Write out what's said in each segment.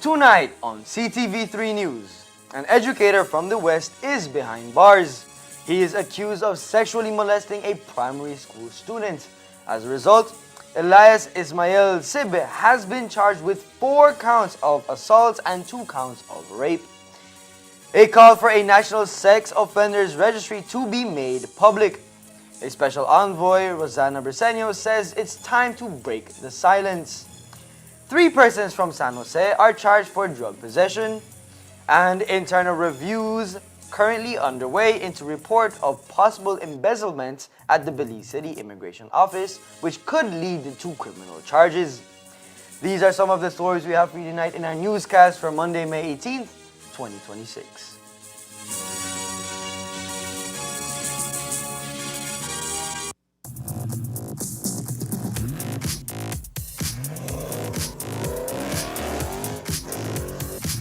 Tonight on Ctv3 News, an educator from the West is behind bars. He is accused of sexually molesting a primary school student. As a result, Elias Ismail Sibbe has been charged with 4 counts of assault and 2 counts of rape. A call for a national sex offenders registry to be made public. A special envoy, Rosana Briseño, says it's time to break the silence. 3 persons from San Jose are charged for drug possession, and internal reviews currently underway into report of possible embezzlement at the Belize City Immigration Office, which could lead to criminal charges. These are some of the stories we have for you tonight in our newscast for Monday, May 18th, 2026.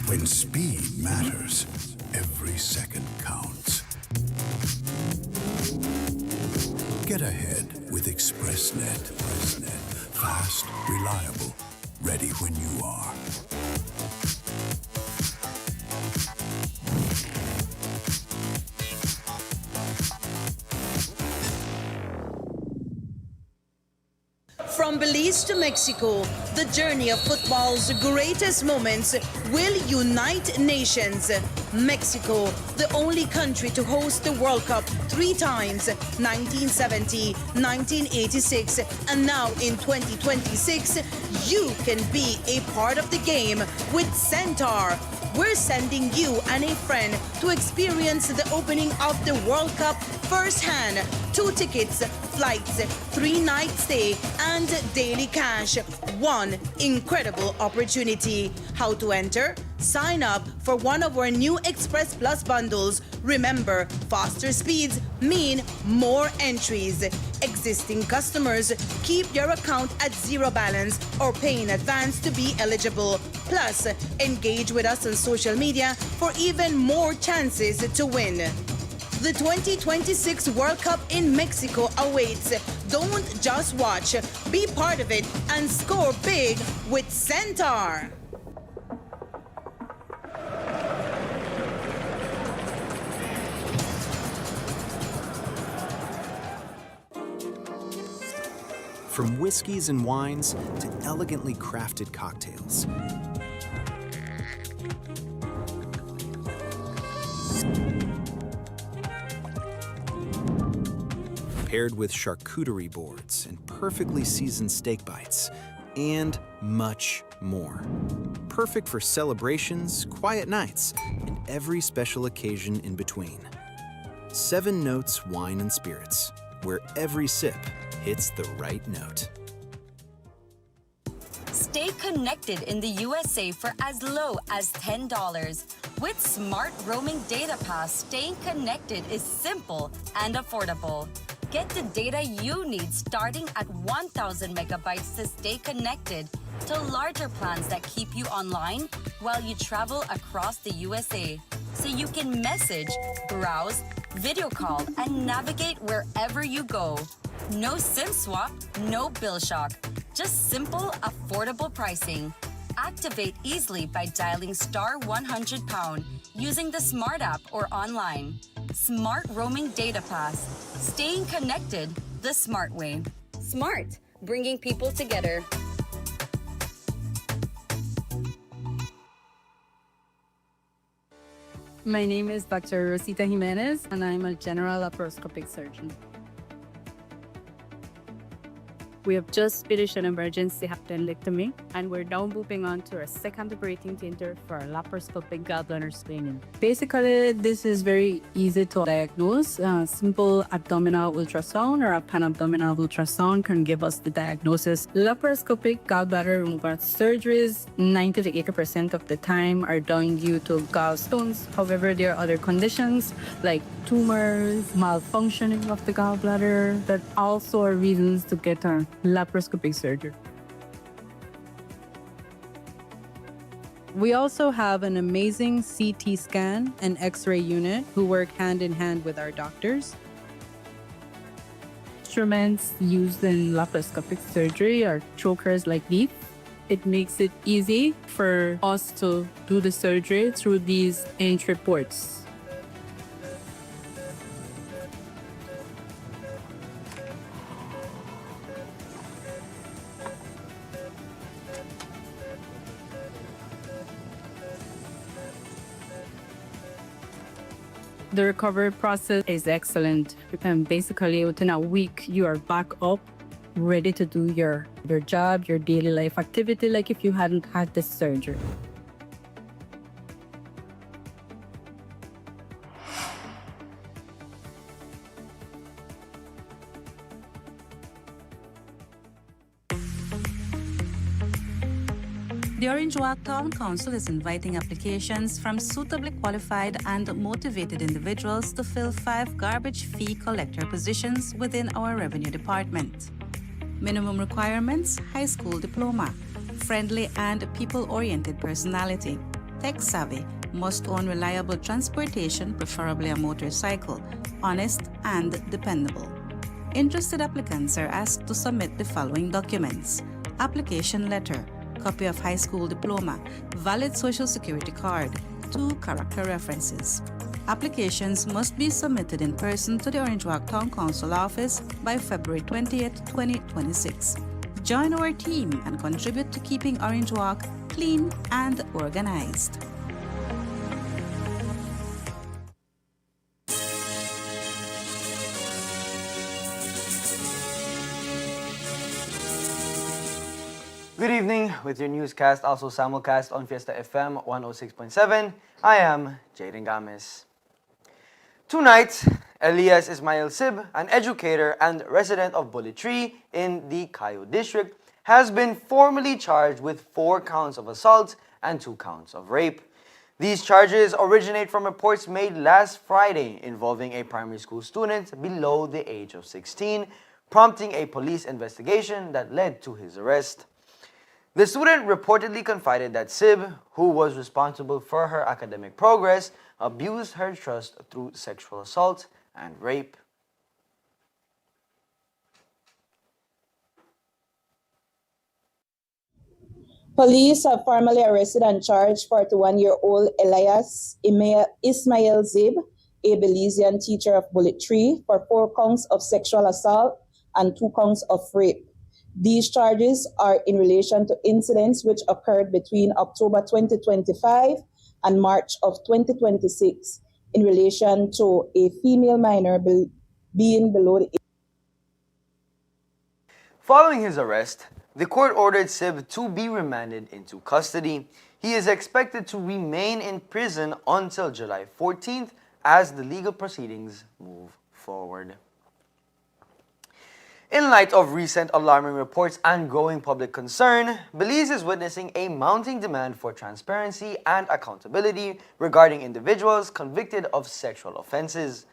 When speed matters, every second counts. Get ahead with ExpressNet. Fast, reliable, ready when you are. From Belize to Mexico, the journey of football's greatest moments will unite nations. Mexico, the only country to host the World Cup 3 times, 1970, 1986, and now in 2026, you can be a part of the game with Centaur. We're sending you and a friend to experience the opening of the World Cup firsthand. 2 tickets, flights, 3-night stay, and daily cash. One incredible opportunity. How to enter? Sign up for one of our new Express Plus bundles. Remember, faster speeds mean more entries. Existing customers, keep your account at 0 balance or pay in advance to be eligible. Plus, engage with us on social media for even more chances to win. The 2026 World Cup in Mexico awaits. Don't just watch, be part of it and score big with Centaur. From whiskeys and wines to elegantly crafted cocktails. Paired with charcuterie boards and perfectly seasoned steak bites, and much more. Perfect for celebrations, quiet nights, and every special occasion in between. 7 Notes Wine and Spirits, where every sip hits the right note. Stay connected in the USA for as low as $10. With Smart Roaming Data Pass, staying connected is simple and affordable. Get the data you need starting at 1,000 megabytes to stay connected to larger plans that keep you online while you travel across the USA. So you can message, browse, video call, and navigate wherever you go. No SIM swap, no bill shock. Just simple, affordable pricing. Activate easily by dialing *100# using the Smart app or online. Smart Roaming Data Pass. Staying connected the smart way. Smart, bringing people together. My name is Dr. Rosita Jimenez, and I'm a general laparoscopic surgeon. We have just finished an emergency appendectomy, and we're now moving on to our second operating theater for our laparoscopic gallbladder screening. Basically, this is very easy to diagnose. Simple abdominal ultrasound or a pan-abdominal ultrasound can give us the diagnosis. Laparoscopic gallbladder removal surgeries, 90 to 80% of the time, are done due to gallstones. However, there are other conditions like tumors, malfunctioning of the gallbladder that also are reasons to get a laparoscopic surgery. We also have an amazing CT scan and X-ray unit who work hand in hand with our doctors. Instruments used in laparoscopic surgery are chokers like these. It makes it easy for us to do the surgery through these inch reports. The recovery process is excellent. Basically, within a week, you are back up, ready to do your job, your daily life activity, like if you hadn't had this surgery. The Orange Walk Town Council is inviting applications from suitably qualified and motivated individuals to fill 5 garbage fee collector positions within our revenue department. Minimum requirements: high school diploma, friendly and people-oriented personality, tech-savvy, must own reliable transportation, preferably a motorcycle, honest and dependable. Interested applicants are asked to submit the following documents: application letter, copy of high school diploma, valid social security card, 2 character references. Applications must be submitted in person to the Orange Walk Town Council office by February 20th, 2026. Join our team and contribute to keeping Orange Walk clean and organized. Good evening. With your newscast, also simulcast on Fiesta FM 106.7, I am Jaden Games. Tonight, Elias Ismail Sib, an educator and resident of Bullet Tree in the Cayo district, has been formally charged with 4 counts of assault and 2 counts of rape. These charges originate from reports made last Friday involving a primary school student below the age of 16, prompting a police investigation that led to his arrest. The student reportedly confided that Sib, who was responsible for her academic progress, abused her trust through sexual assault and rape. Police have formally arrested and charged 41-year-old Elias Ismail Zib, a Belizean teacher of Bullet Tree, for 4 counts of sexual assault and 2 counts of rape. These charges are in relation to incidents which occurred between October 2025 and March of 2026 in relation to a female minor being below the age. Following his arrest, the court ordered Sib to be remanded into custody. He is expected to remain in prison until July 14th as the legal proceedings move forward. In light of recent alarming reports and growing public concern, Belize is witnessing a mounting demand for transparency and accountability regarding individuals convicted of sexual offenses.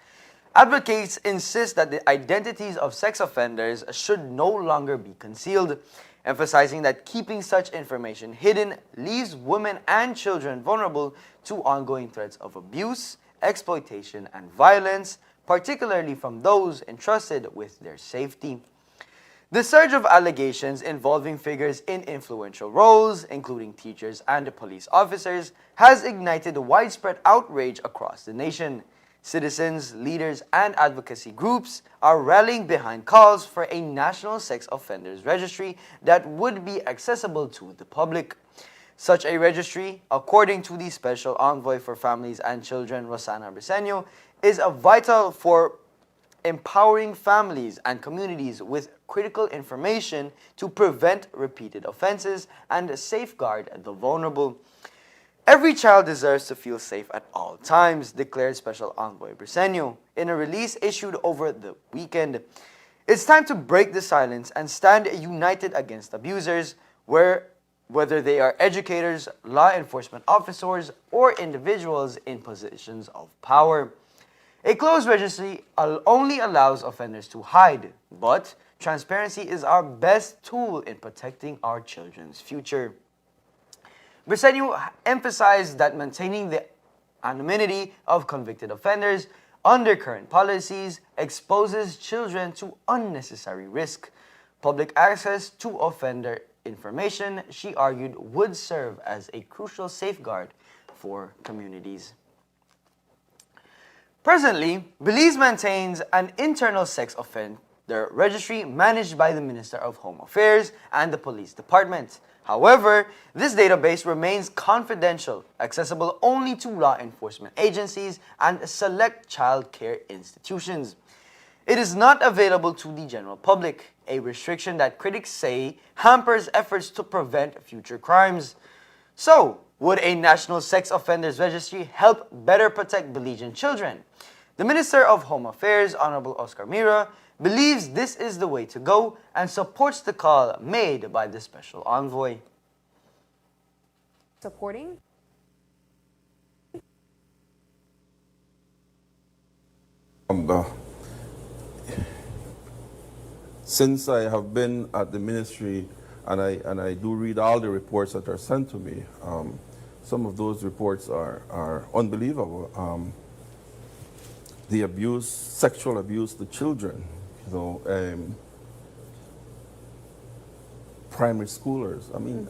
Advocates insist that the identities of sex offenders should no longer be concealed, emphasizing that keeping such information hidden leaves women and children vulnerable to ongoing threats of abuse, exploitation, and violence, particularly from those entrusted with their safety. The surge of allegations involving figures in influential roles, including teachers and police officers, has ignited widespread outrage across the nation. Citizens, leaders, and advocacy groups are rallying behind calls for a national sex offenders registry that would be accessible to the public. Such a registry, according to the Special Envoy for Families and Children, Rosana Briceño, is vital for empowering families and communities with critical information to prevent repeated offenses and safeguard the vulnerable. Every child deserves to feel safe at all times, declared Special Envoy Briceño in a release issued over the weekend. It's time to break the silence and stand united against abusers, whether they are educators, law enforcement officers, or individuals in positions of power. A closed registry only allows offenders to hide, but transparency is our best tool in protecting our children's future. Briceño emphasized that maintaining the anonymity of convicted offenders under current policies exposes children to unnecessary risk. Public access to offender information, she argued, would serve as a crucial safeguard for communities. Presently, Belize maintains an internal sex offender registry managed by the Minister of Home Affairs and the Police Department. However, this database remains confidential, accessible only to law enforcement agencies and select child care institutions. It is not available to the general public, a restriction that critics say hampers efforts to prevent future crimes. So, would a national sex offenders registry help better protect Belizean children? The Minister of Home Affairs, Honorable Oscar Mira, believes this is the way to go and supports the call made by the Special Envoy. Supporting? Since I have been at the ministry and I do read all the reports that are sent to me, some of those reports are unbelievable. The abuse, sexual abuse to children, primary schoolers. I mean,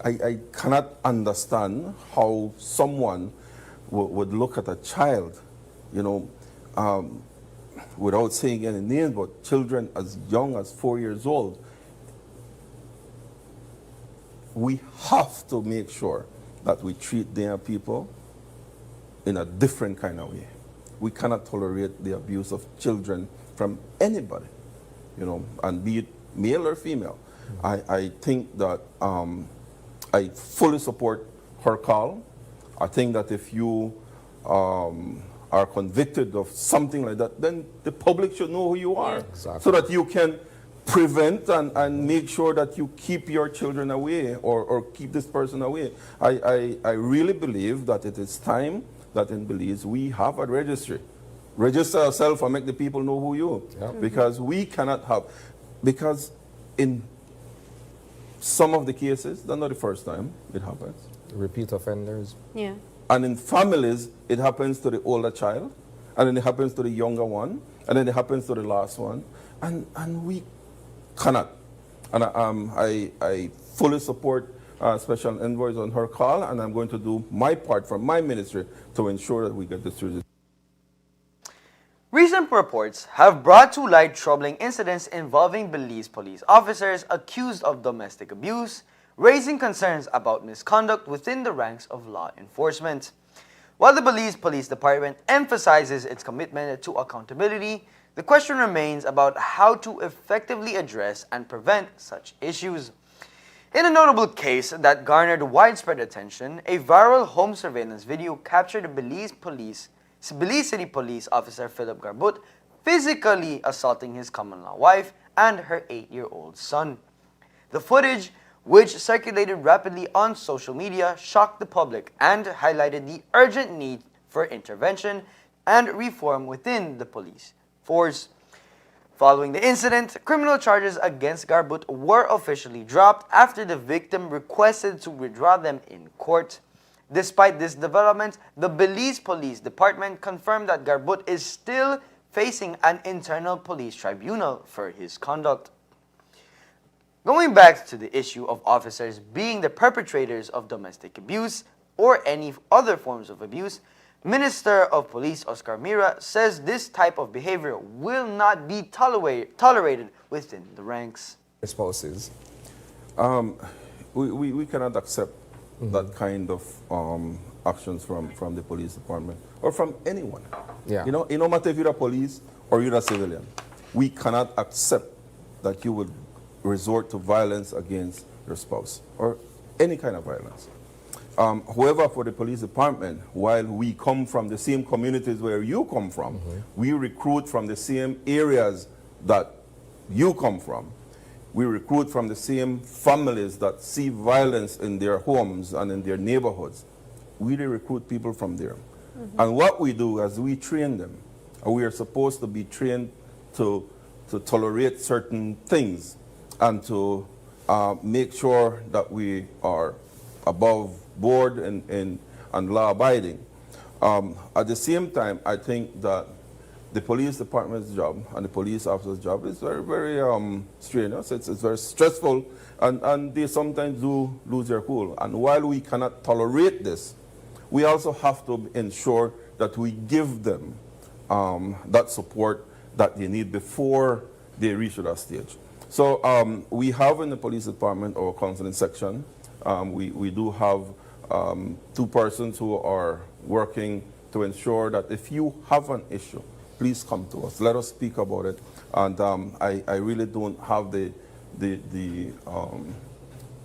I cannot understand how someone would look at a child, without saying any names, but children as young as 4 years old. We have to make sure that we treat their people in a different kind of way. We cannot tolerate the abuse of children from anybody, and be it male or female. I think that I fully support her call. I think that if you are convicted of something like that, then the public should know who you are, so that you can prevent and make sure that you keep your children away or keep this person away. I really believe that it is time that in Belize we have a registry. Register yourself and make the people know who you are. Because we cannot have, because in some of the cases, that's not the first time it happens. Repeat offenders. Yeah. And in families, it happens to the older child, and then it happens to the younger one, and then it happens to the last one. And we cannot. And I fully support Special Envoys on her call, and I'm going to do my part from my ministry to ensure that we get this through. Recent reports have brought to light troubling incidents involving Belize police officers accused of domestic abuse, raising concerns about misconduct within the ranks of law enforcement. While the Belize Police Department emphasizes its commitment to accountability, the question remains about how to effectively address and prevent such issues. In a notable case that garnered widespread attention, a viral home surveillance video captured a Belize City Police Officer Philip Garbut physically assaulting his common-law wife and her 8-year-old son. The footage, which circulated rapidly on social media, shocked the public and highlighted the urgent need for intervention and reform within the police force. Following the incident, criminal charges against Garbut were officially dropped after the victim requested to withdraw them in court. Despite this development, the Belize Police Department confirmed that Garbut is still facing an internal police tribunal for his conduct. Going back to the issue of officers being the perpetrators of domestic abuse or any other forms of abuse, Minister of Police Oscar Mira says this type of behavior will not be tolerated within the ranks. Spouses. We cannot accept that kind of actions from the police department or from anyone. Yeah. It no matter if you're a police or you're a civilian, we cannot accept that you would resort to violence against your spouse or any kind of violence. However, for the police department, while we come from the same communities where you come from, we recruit from the same areas that you come from. We recruit from the same families that see violence in their homes and in their neighborhoods. We recruit people from there. And what we do is we train them. We are supposed to be trained to tolerate certain things and to make sure that we are above board and law-abiding. At the same time, I think that the police department's job and the police officer's job is very, very strenuous. It's very stressful, and they sometimes do lose their cool. And while we cannot tolerate this, we also have to ensure that we give them that support that they need before they reach that stage. So we have in the police department our counseling section. We do have 2 persons who are working to ensure that if you have an issue, please come to us. Let us speak about it. And I really don't have the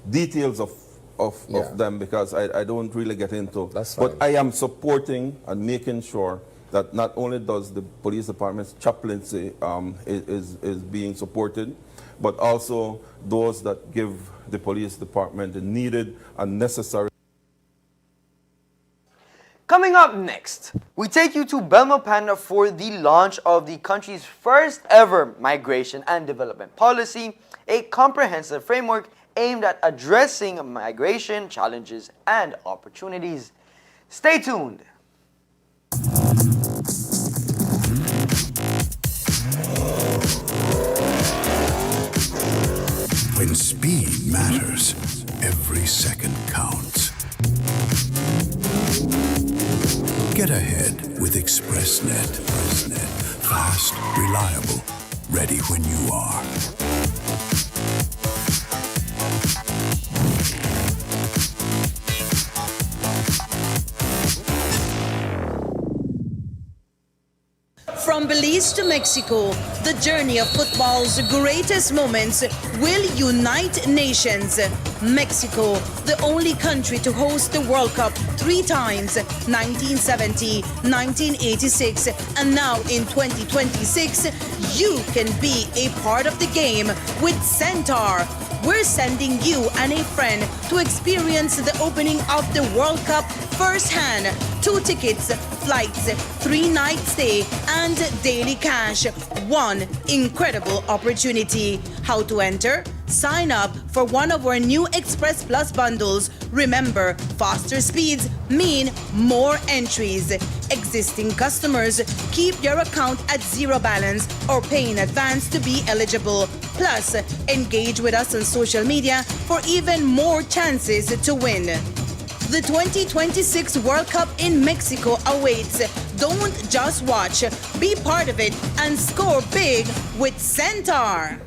details of them because I don't really get into. That's fine. But I am supporting and making sure that not only does the police department's chaplaincy is being supported, but also those that give the police department the needed and necessary. Coming up next, we take you to Belmopan for the launch of the country's first ever migration and development policy, a comprehensive framework aimed at addressing migration challenges and opportunities. Stay tuned. When speed matters, every second counts. Get ahead with ExpressNet. Fast, reliable, ready when you are. From Belize to Mexico, the journey of football's greatest moments will unite nations. Mexico, the only country to host the World Cup 3 times, 1970, 1986, and now in 2026, you can be a part of the game with Centaur. We're sending you and a friend to experience the opening of the World Cup firsthand. 2 tickets, flights, 3-night stay, and daily cash. One incredible opportunity. How to enter? Sign up for one of our new Express Plus bundles. Remember, faster speeds mean more entries. Existing customers, keep your account at 0 balance or pay in advance to be eligible. Plus, engage with us on social media for even more chances to win. The 2026 World Cup in Mexico awaits. Don't just watch, be part of it and score big with Centaur.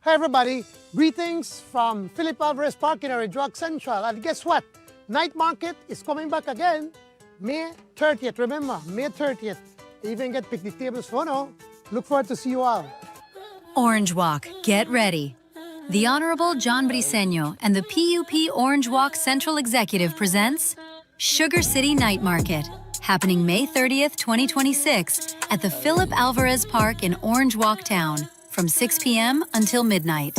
Hi everybody, greetings from Philip Alvarez Park in Orange Walk Central. And guess what? Night market is coming back again. May 30th, remember, May 30th. Even get picnic tables for now. Look forward to see you all. Orange Walk, get ready. The Honorable John Briceño and the PUP Orange Walk Central Executive presents Sugar City Night Market, happening May 30th, 2026 at the Philip Alvarez Park in Orange Walk Town from 6 p.m. until midnight.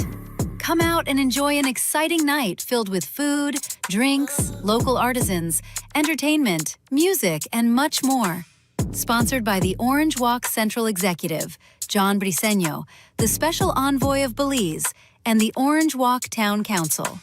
Come out and enjoy an exciting night filled with food, drinks, local artisans, entertainment, music, and much more. Sponsored by the Orange Walk Central Executive, John Briceño, the Special Envoy of Belize, and the Orange Walk Town Council.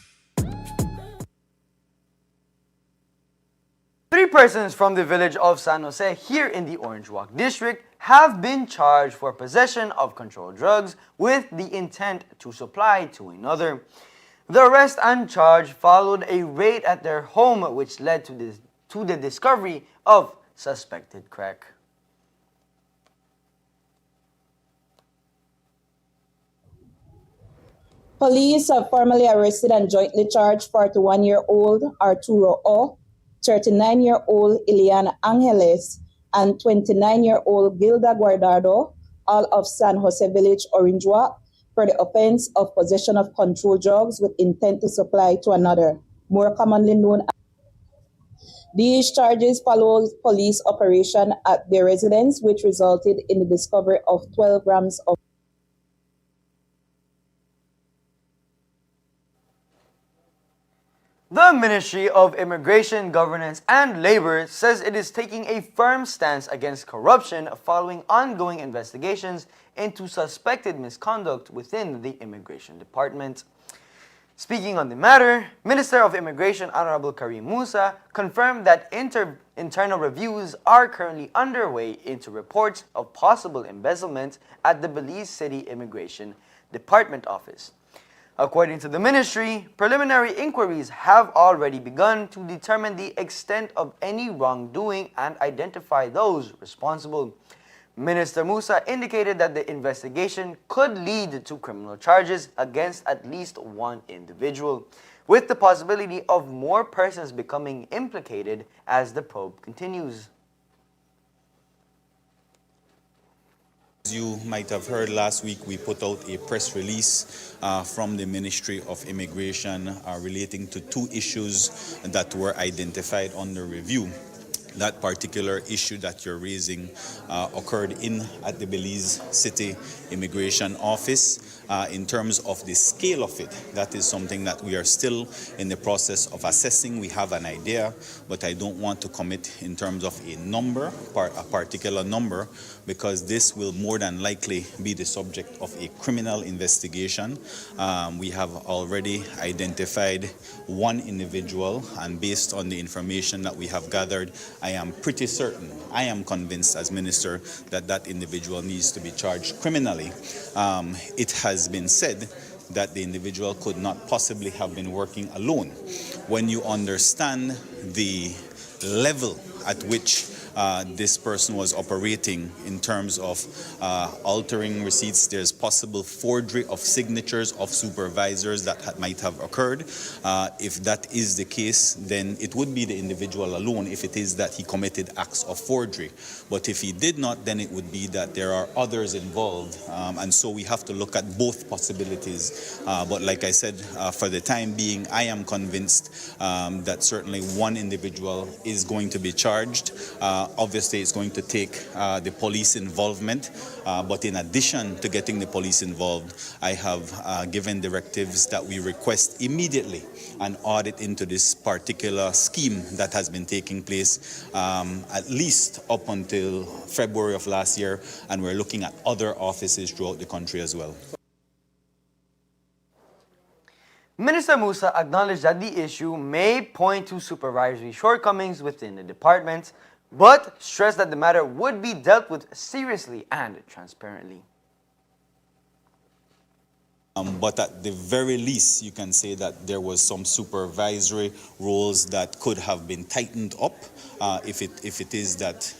3 persons from the village of San Jose here in the Orange Walk District have been charged for possession of controlled drugs with the intent to supply to another. The arrest and charge followed a raid at their home which led to the discovery of suspected crack. Police have formally arrested and jointly charged 41-year-old Arturo O, 39-year-old Ileana Angeles, and 29-year-old Gilda Guardado, all of San Jose Village, Orange Walk, for the offense of possession of controlled drugs with intent to supply to another, more commonly known as. These charges follow police operation at their residence, which resulted in the discovery of 12 grams of. The Ministry of Immigration, Governance and Labor says it is taking a firm stance against corruption following ongoing investigations into suspected misconduct within the Immigration Department. Speaking on the matter, Minister of Immigration Honorable Karim Musa confirmed that internal reviews are currently underway into reports of possible embezzlement at the Belize City Immigration Department office. According to the ministry, preliminary inquiries have already begun to determine the extent of any wrongdoing and identify those responsible. Minister Musa indicated that the investigation could lead to criminal charges against at least one individual, with the possibility of more persons becoming implicated as the probe continues. As you might have heard last week, we put out a press release from the Ministry of Immigration relating to two issues that were identified under review. That particular issue that you're raising occurred at the Belize City Immigration Office. In terms of the scale of it, that is something that we are still in the process of assessing. We have an idea, but I don't want to commit in terms of a number, a particular number, because this will more than likely be the subject of a criminal investigation. We have already identified one individual, and based on the information that we have gathered, I am pretty certain, I am convinced as minister that that individual needs to be charged criminally. It has been said that the individual could not possibly have been working alone. When you understand the level at which this person was operating in terms of altering receipts, there's possible forgery of signatures of supervisors that might have occurred. If that is the case, then it would be the individual alone if it is that he committed acts of forgery. But if he did not, then it would be that there are others involved. And so we have to look at both possibilities. But like I said, for the time being, I am convinced that certainly one individual is going to be charged. Obviously, it's going to take the police involvement, but in addition to getting the police involved, I have given directives that we request immediately an audit into this particular scheme that has been taking place at least up until February of last year, and we're looking at other offices throughout the country as well. Minister Musa acknowledged that the issue may point to supervisory shortcomings within the department, but stressed that the matter would be dealt with seriously and transparently. But at the very least, you can say that there was some supervisory roles that could have been tightened up if it is that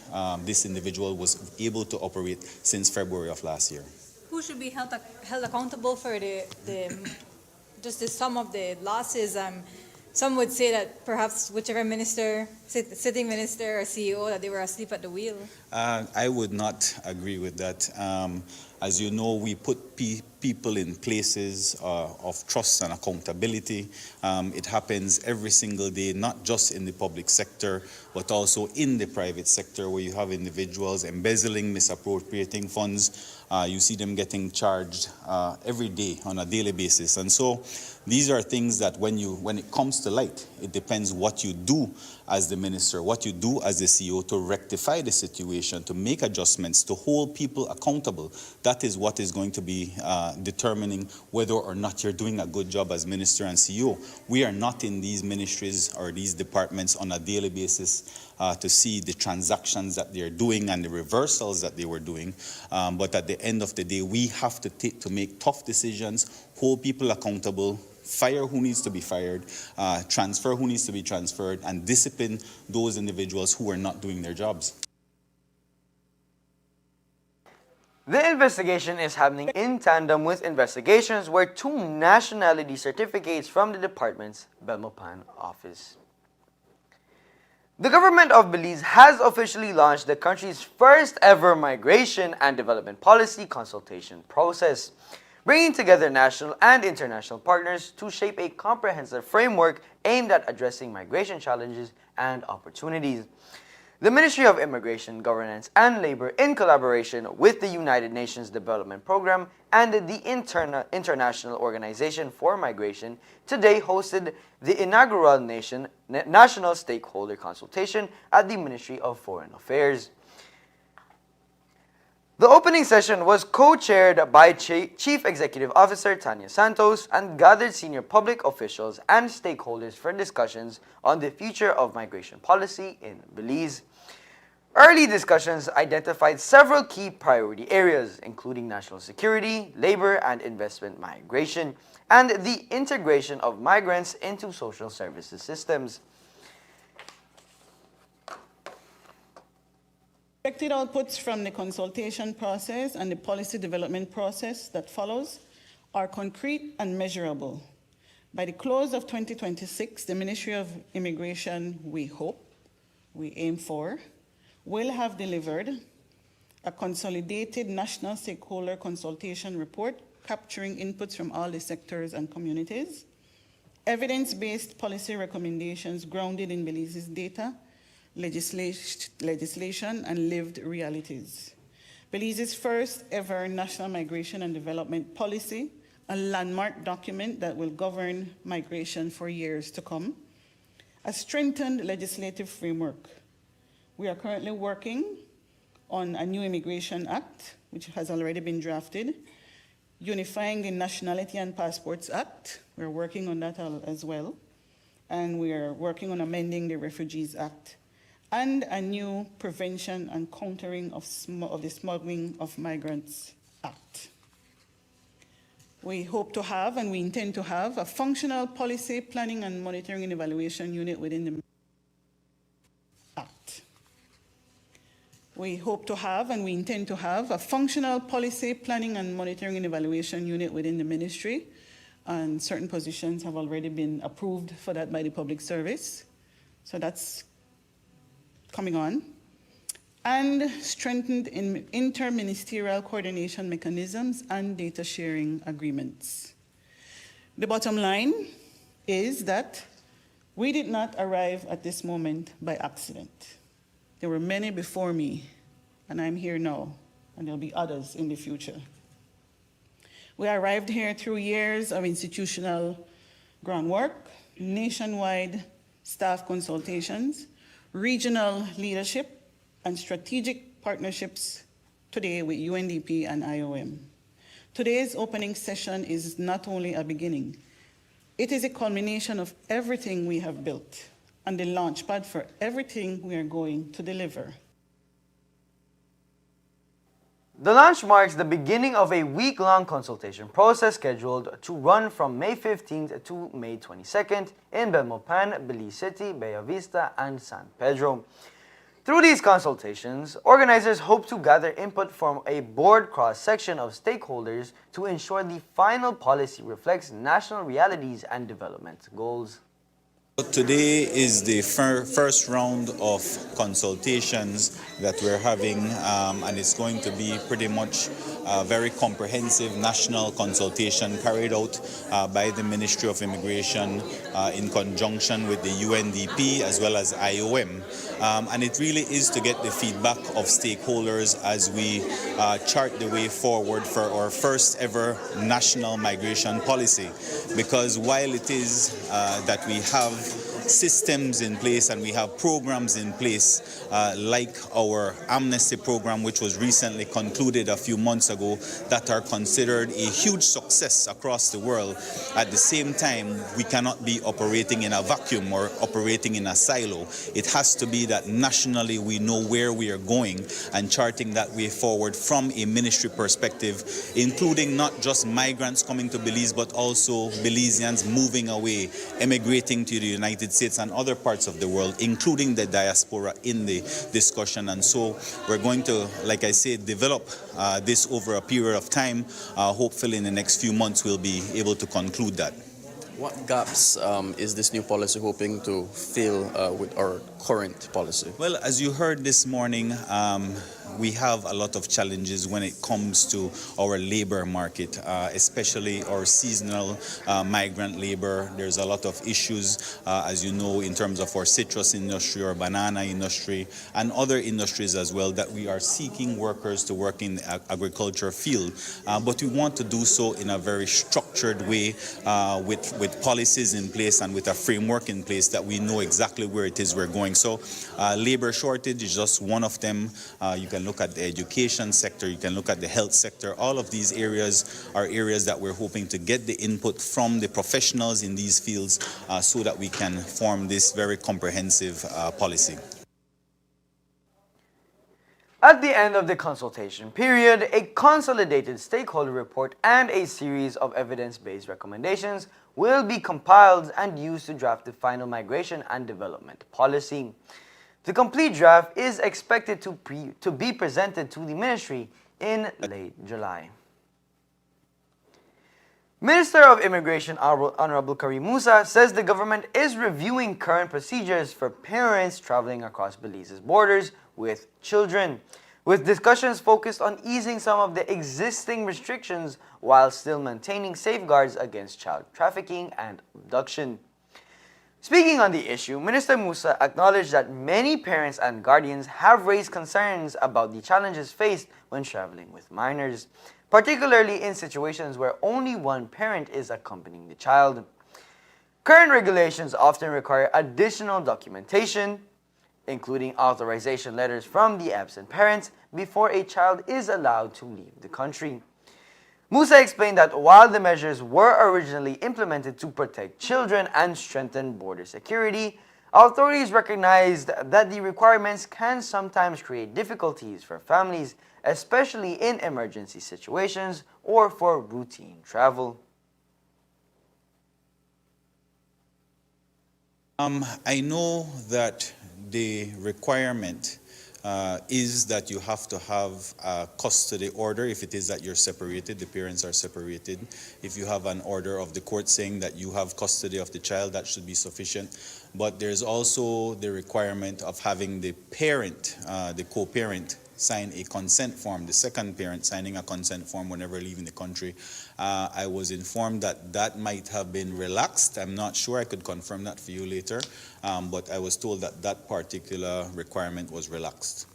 this individual was able to operate since February of last year. Who should be held accountable for just the sum of the losses? Some would say that perhaps whichever minister, sitting minister or CEO, that they were asleep at the wheel. I would not agree with that. As you know, we put people in places of trust and accountability. It happens every single day, not just in the public sector, but also in the private sector, where you have individuals embezzling, misappropriating funds. You see them getting charged every day on a daily basis. And so these are things that when it comes to light, it depends what you do as the minister, what you do as the CEO to rectify the situation, to make adjustments, to hold people accountable. That is what is going to be determining whether or not you're doing a good job as minister and CEO. We are not in these ministries or these departments on a daily basis to see the transactions that they're doing and the reversals that they were doing. But at the end of the day, we have to make tough decisions, hold people accountable, fire who needs to be fired, transfer who needs to be transferred, and discipline those individuals who are not doing their jobs. The investigation is happening in tandem with investigations where two nationality certificates from the department's Belmopan office. The government of Belize has officially launched the country's first ever migration and development policy consultation process, bringing together national and international partners to shape a comprehensive framework aimed at addressing migration challenges and opportunities. The Ministry of Immigration, Governance and Labor, in collaboration with the United Nations Development Program and the International Organization for Migration, today hosted the inaugural national stakeholder consultation at the Ministry of Foreign Affairs. The opening session was co-chaired by Chief Executive Officer Tanya Santos and gathered senior public officials and stakeholders for discussions on the future of migration policy in Belize. Early discussions identified several key priority areas, including national security, labor and investment migration, and the integration of migrants into social services systems. Expected outputs from the consultation process and the policy development process that follows are concrete and measurable. By the close of 2026, the Ministry of Immigration, we hope, we aim for, will have delivered a consolidated national stakeholder consultation report capturing inputs from all the sectors and communities, evidence-based policy recommendations grounded in Belize's data, legislation, and lived realities. Belize's first ever National Migration and Development Policy, a landmark document that will govern migration for years to come. A strengthened legislative framework. We are currently working on a new Immigration Act, which has already been drafted, unifying the Nationality and Passports Act. We're working on that as well. And we are working on amending the Refugees Act, and a new Prevention and Countering of the Smuggling of Migrants Act. We hope to have, and we intend to have, a functional policy planning and monitoring and evaluation unit within the Act. We hope to have, and we intend to have, a functional policy planning and monitoring and evaluation unit within the ministry, and certain positions have already been approved for that by the Public Service. So that's coming on, and strengthened in interministerial coordination mechanisms and data sharing agreements. The bottom line is that we did not arrive at this moment by accident. There were many before me, and I'm here now, and there'll be others in the future. We arrived here through years of institutional groundwork, nationwide staff consultations, regional leadership, and strategic partnerships today with UNDP and IOM. Today's opening session is not only a beginning, it is a culmination of everything we have built and the launchpad for everything we are going to deliver. The launch marks the beginning of a week-long consultation process scheduled to run from May 15th to May 22nd in Belmopan, Belize City, Bella Vista, and San Pedro. Through these consultations, organizers hope to gather input from a broad cross-section of stakeholders to ensure the final policy reflects national realities and development goals. Today is the first round of consultations that we're having, and it's going to be pretty much a very comprehensive national consultation carried out by the Ministry of Immigration in conjunction with the UNDP as well as IOM. And it really is to get the feedback of stakeholders as we chart the way forward for our first ever national migration policy. Because while it is that we have systems in place and we have programs in place like our amnesty program, which was recently concluded a few months ago, that are considered a huge success across the world. At the same time, we cannot be operating in a vacuum or operating in a silo. It has to be that nationally we know where we are going and charting that way forward from a ministry perspective, including not just migrants coming to Belize, but also Belizeans moving away, emigrating to the United States and other parts of the world, including the diaspora in the discussion. And so we're going to, like I said, develop this over a period of time. Hopefully in the next few months we'll be able to conclude that. What gaps is this new policy hoping to fill with our current policy? Well, as you heard this morning, we have a lot of challenges when it comes to our labor market, especially our seasonal migrant labor. There's a lot of issues, as you know, in terms of our citrus industry or banana industry and other industries as well, that we are seeking workers to work in the agriculture field. But we want to do so in a very structured way with policies in place and with a framework in place that we know exactly where it is we're going. So labor shortage is just one of them. You can look at the education sector, you can look at the health sector. All of these areas are areas that we're hoping to get the input from the professionals in these fields so that we can form this very comprehensive policy. At the end of the consultation period, a consolidated stakeholder report and a series of evidence-based recommendations will be compiled and used to draft the final migration and development policy. The complete draft is expected to be presented to the ministry in late July. Minister of Immigration Honorable Karim Musa says the government is reviewing current procedures for parents traveling across Belize's borders with children, with discussions focused on easing some of the existing restrictions while still maintaining safeguards against child trafficking and abduction. Speaking on the issue, Minister Musa acknowledged that many parents and guardians have raised concerns about the challenges faced when traveling with minors, particularly in situations where only one parent is accompanying the child. Current regulations often require additional documentation, including authorization letters from the absent parents, before a child is allowed to leave the country. Musa explained that while the measures were originally implemented to protect children and strengthen border security, authorities recognized that the requirements can sometimes create difficulties for families, especially in emergency situations or for routine travel. I know that the requirement is that you have to have a custody order if it is that you're separated, the parents are separated. If you have an order of the court saying that you have custody of the child, that should be sufficient. But there's also the requirement of having the parent, the co-parent, sign a consent form, the second parent signing a consent form whenever leaving the country. I was informed that that might have been relaxed. I'm not sure, I could confirm that for you later, but I was told that that particular requirement was relaxed.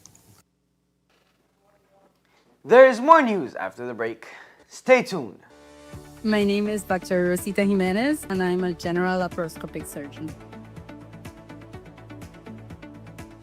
There is more news after the break. Stay tuned. My name is Dr. Rosita Jimenez, and I'm a general laparoscopic surgeon.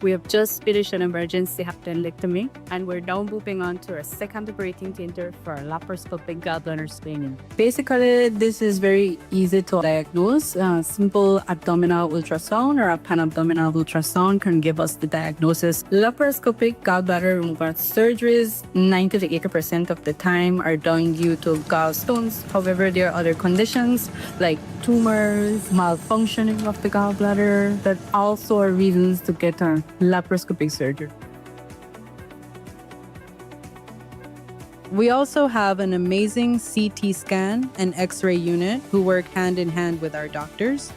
We have just finished an emergency appendectomy, and we're now moving on to our second operating theater for our laparoscopic gallbladder screening. Basically, this is very easy to diagnose. Simple abdominal ultrasound or a pan-abdominal ultrasound can give us the diagnosis. Laparoscopic gallbladder removal surgeries, 90 to 80% of the time, are done due to gallstones. However, there are other conditions like tumors, malfunctioning of the gallbladder that also are reasons to get a laparoscopic surgery. We also have an amazing CT scan and X-ray unit who work hand in hand with our doctors.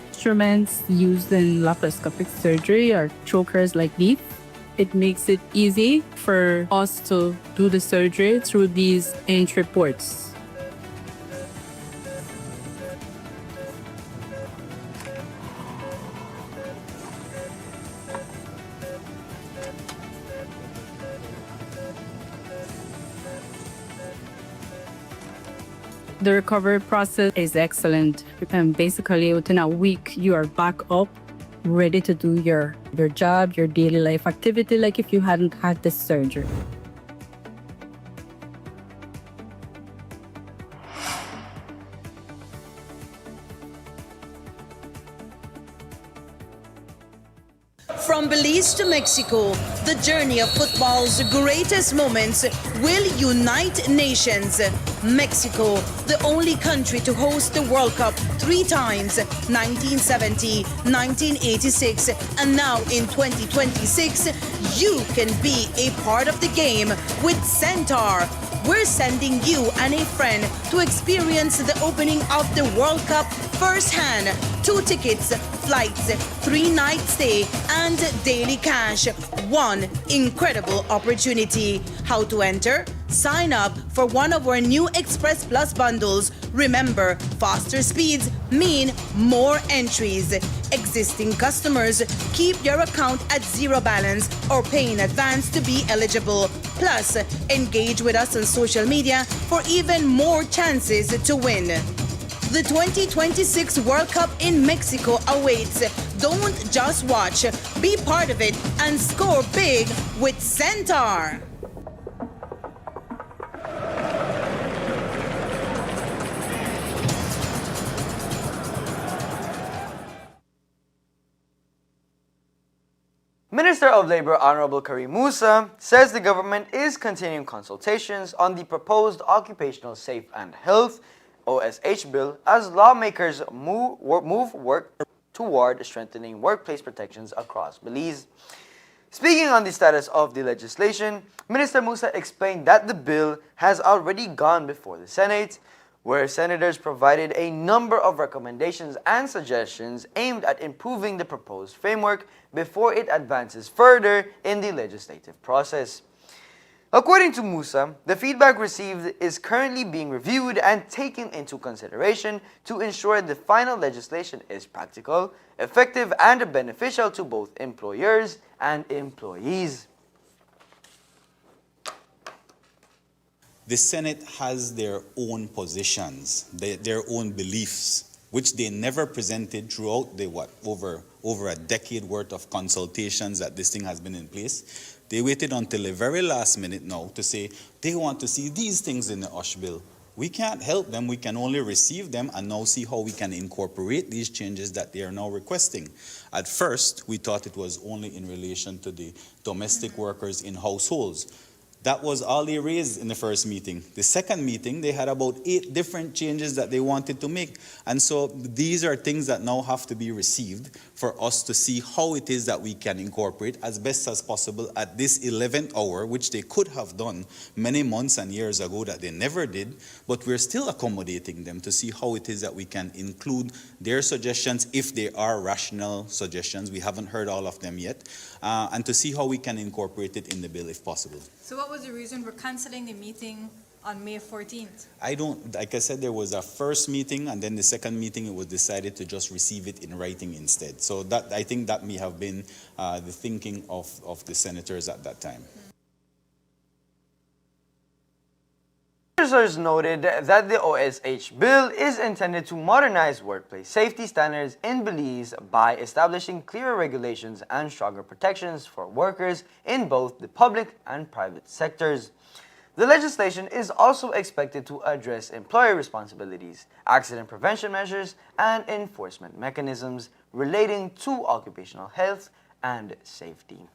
Instruments used in laparoscopic surgery are chokers like these. It makes it easy for us to do the surgery through these entry ports. The recovery process is excellent. And basically, within a week, you are back up, ready to do your job, your daily life activity, like if you hadn't had this surgery. From Belize to Mexico, the journey of football's greatest moments will unite nations. Mexico, the only country to host the World Cup 3 times, 1970, 1986, and now in 2026, you can be a part of the game with Centaur. We're sending you and a friend to experience the opening of the World Cup firsthand. 2 tickets, flights, 3-night stay, and daily cash. One incredible opportunity. How to enter? Sign up for one of our new Express Plus bundles. Remember, faster speeds mean more entries. Existing customers, keep your account at 0 balance or pay in advance to be eligible. Plus, engage with us on social media for even more chances to win. The 2026 World Cup in Mexico awaits. Don't just watch, be part of it and score big with Centaur. Minister of Labor Honorable Karim Musa says the government is continuing consultations on the proposed Occupational Safe and Health OSH bill as lawmakers move work toward strengthening workplace protections across Belize. Speaking on the status of the legislation, Minister Musa explained that the bill has already gone before the Senate, where senators provided a number of recommendations and suggestions aimed at improving the proposed framework before it advances further in the legislative process. According to Musa, the feedback received is currently being reviewed and taken into consideration to ensure the final legislation is practical, effective, and beneficial to both employers and employees. The Senate has their own positions, their own beliefs, which they never presented throughout the over a decade worth of consultations that this thing has been in place. They waited until the very last minute now to say they want to see these things in the OSH bill. We can't help them, we can only receive them and now see how we can incorporate these changes that they are now requesting. At first, we thought it was only in relation to the domestic workers in households. That was all they raised in the first meeting. The second meeting, they had about 8 different changes that they wanted to make. And so these are things that now have to be received for us to see how it is that we can incorporate as best as possible at this 11th hour, which they could have done many months and years ago that they never did. But we're still accommodating them to see how it is that we can include their suggestions, if they are rational suggestions. We haven't heard all of them yet. And to see how we can incorporate it in the bill if possible. So what was the reason for canceling the meeting on May 14th? Like I said, there was a first meeting and then the second meeting it was decided to just receive it in writing instead. So that I think that may have been the thinking of the senators at that time. Senators noted that the OSH bill is intended to modernize workplace safety standards in Belize by establishing clearer regulations and stronger protections for workers in both the public and private sectors. The legislation is also expected to address employer responsibilities, accident prevention measures, and enforcement mechanisms relating to occupational health and safety.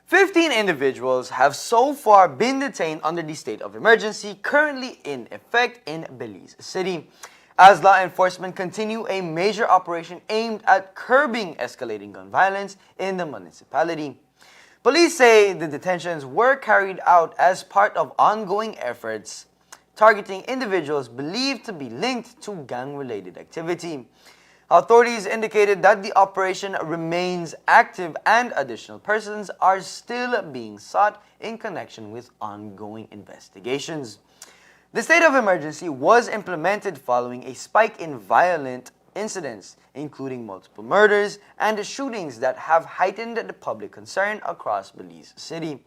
15 individuals have so far been detained under the state of emergency currently in effect in Belize City, as law enforcement continue a major operation aimed at curbing escalating gun violence in the municipality. Police say the detentions were carried out as part of ongoing efforts targeting individuals believed to be linked to gang-related activity. Authorities indicated that the operation remains active and additional persons are still being sought in connection with ongoing investigations. The state of emergency was implemented following a spike in violent incidents, including multiple murders and shootings that have heightened the public concern across Belize City.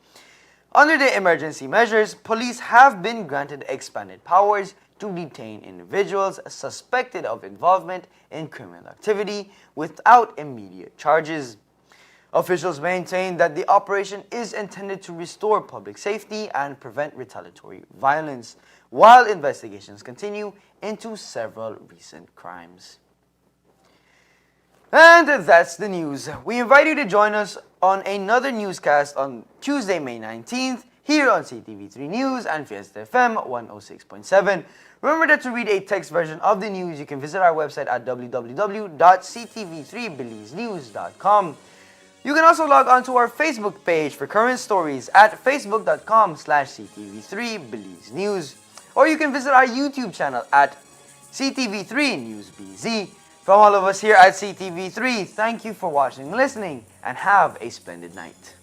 Under the emergency measures, police have been granted expanded powers to detain individuals suspected of involvement in criminal activity without immediate charges. Officials maintain that the operation is intended to restore public safety and prevent retaliatory violence, while investigations continue into several recent crimes. And that's the news. We invite you to join us on another newscast on Tuesday, May 19th, here on Ctv3 News and Fiesta FM 106.7. Remember that to read a text version of the news, you can visit our website at www.ctv3belizenews.com. You can also log on to our Facebook page for current stories at facebook.com/ctv3belizenews. Or you can visit our YouTube channel at Ctv3 News BZ. From all of us here at Ctv3, thank you for watching and listening, and have a splendid night.